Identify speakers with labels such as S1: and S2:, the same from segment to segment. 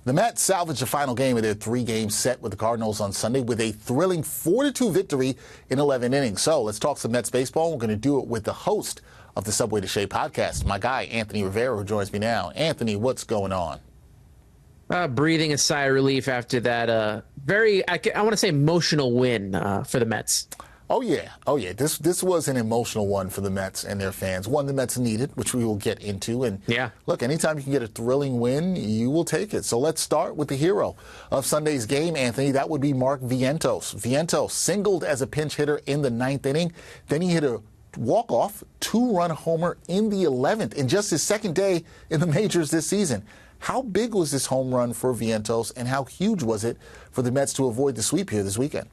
S1: The Mets salvaged the final game of their three-game set with the Cardinals on Sunday with a thrilling 4-2 victory in 11 innings. So let's talk some Mets baseball. We're going to do it with the host of the Subway to Shea podcast, my guy, Anthony Rivera, who joins me now. Anthony, what's going on?
S2: Breathing a sigh of relief after that I want to say emotional win for the Mets.
S1: Oh, yeah. This was an emotional one for the Mets and their fans. One the Mets needed, which we will get into. And
S2: yeah,
S1: look, anytime you can get a thrilling win, you will take it. So let's start with the hero of Sunday's game, Anthony. That would be Mark Vientos. Vientos singled as a pinch hitter in the 9th inning. Then he hit a walk-off, 2-run homer in the 11th in just his second day in the majors this season. How big was this home run for Vientos, and how huge was it for the Mets to avoid the sweep here this weekend?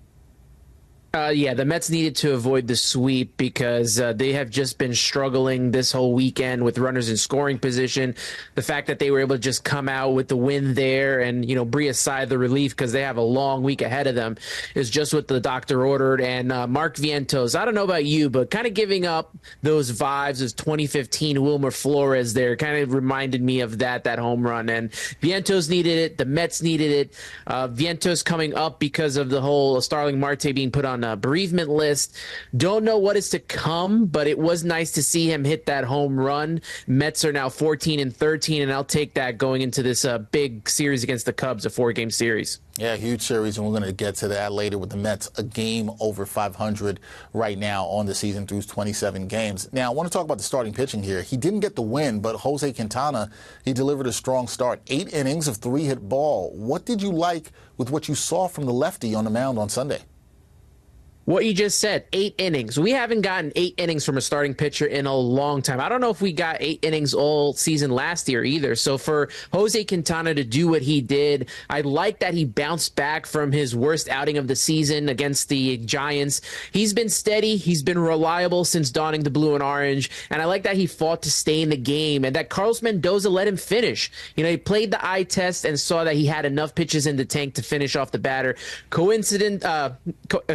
S2: The Mets needed to avoid the sweep because they have just been struggling this whole weekend with runners in scoring position. The fact that they were able to just come out with the win there and, breathe aside the relief because they have a long week ahead of them is just what the doctor ordered. And Mark Vientos, I don't know about you, but kind of giving up those vibes of 2015 Wilmer Flores there kind of reminded me of that home run. And Vientos needed it. The Mets needed it. Vientos coming up because of the whole Starling Marte being put on a bereavement list. Don't know what is to come, but it was nice to see him hit that home run. Mets are now 14-13, and I'll take that going into this big series against the Cubs, a 4-game series.
S1: Yeah, huge series, and we're going to get to that later with the Mets, a game over 500 right now on the season through 27 games. Now, I want to talk about the starting pitching here. He didn't get the win, but Jose Quintana, he delivered a strong start. 8 innings of 3-hit ball. What did you like with what you saw from the lefty on the mound on Sunday?
S2: What you just said, 8 innings. We haven't gotten 8 innings from a starting pitcher in a long time. I don't know if we got 8 innings all season last year either. So for Jose Quintana to do what he did, I like that he bounced back from his worst outing of the season against the Giants. He's been steady. He's been reliable since donning the blue and orange. And I like that he fought to stay in the game and that Carlos Mendoza let him finish. He played the eye test and saw that he had enough pitches in the tank to finish off the batter.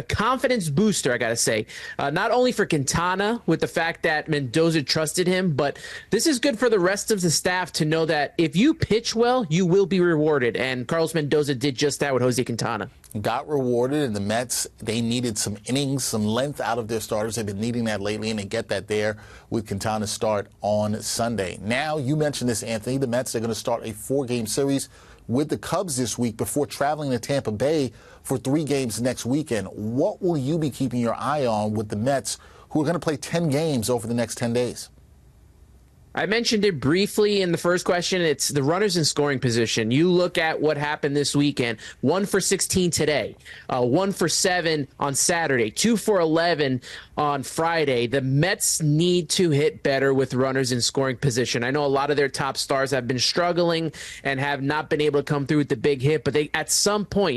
S2: Confidence booster, I gotta say, not only for Quintana with the fact that Mendoza trusted him, but this is good for the rest of the staff to know that if you pitch well, you will be rewarded. And Carlos Mendoza did just that with Jose Quintana.
S1: Got rewarded, and the Mets, they needed some innings, some length out of their starters. They've been needing that lately, and they get that there with Quintana's start on Sunday. Now, you mentioned this, Anthony, the Mets are going to start a 4-game series with the Cubs this week before traveling to Tampa Bay for 3 games next weekend. What will you be keeping your eye on with the Mets, who are going to play 10 games over the next 10 days?
S2: I mentioned it briefly in the first question. It's the runners in scoring position. You look at what happened this weekend. 1 for 16 today, 1 for 7 on Saturday, 2 for 11 on Friday. The Mets need to hit better with runners in scoring position. I know a lot of their top stars have been struggling and have not been able to come through with the big hit, but they, at some point,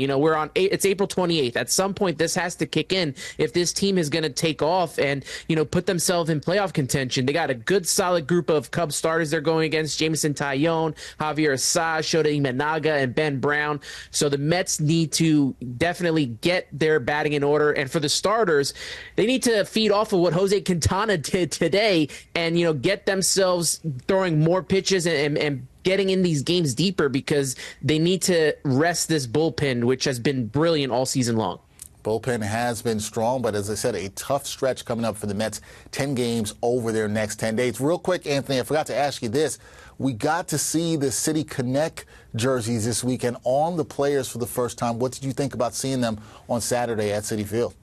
S2: it's April 28th. At some point, this has to kick in if this team is going to take off and, put themselves in playoff contention. They got a good, solid group of Cubs starters they're going against: Jameson Taillon, Javier Assad, Shota Imanaga, and Ben Brown. So the Mets need to definitely get their batting in order. And for the starters, they need to feed off of what Jose Quintana did today and, get themselves throwing more pitches and getting in these games deeper because they need to rest this bullpen, which has been brilliant all season long.
S1: Bullpen has been strong, but as I said, a tough stretch coming up for the Mets. 10 games over their next 10 days. Real quick, Anthony, I forgot to ask you this. We got to see the City Connect jerseys this weekend on the players for the first time. What did you think about seeing them on Saturday at Citi Field?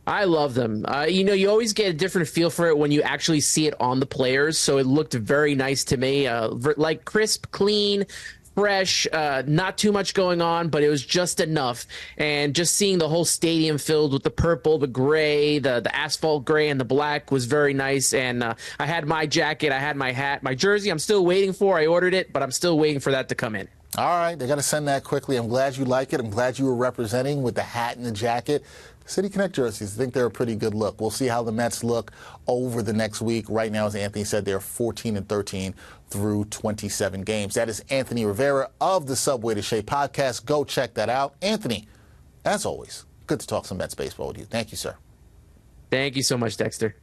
S2: I love them. You always get a different feel for it when you actually see it on the players. So it looked very nice to me, like crisp, clean, fresh, not too much going on, but it was just enough. And just seeing the whole stadium filled with the purple, the gray, the asphalt gray, and the black was very nice. And I had my jacket, I had my hat, my jersey I'm still waiting for. I ordered it, but I'm still waiting for that to come in.
S1: All right, they got to send that quickly. I'm glad you like it. I'm glad you were representing with the hat and the jacket. City Connect jerseys, I think they're a pretty good look. We'll see how the Mets look over the next week. Right now, as Anthony said, they're 14-13 through 27 games. That is Anthony Rivera of the Subway to Shea podcast. Go check that out. Anthony, as always, good to talk some Mets baseball with you. Thank you, sir.
S2: Thank you so much, Dexter.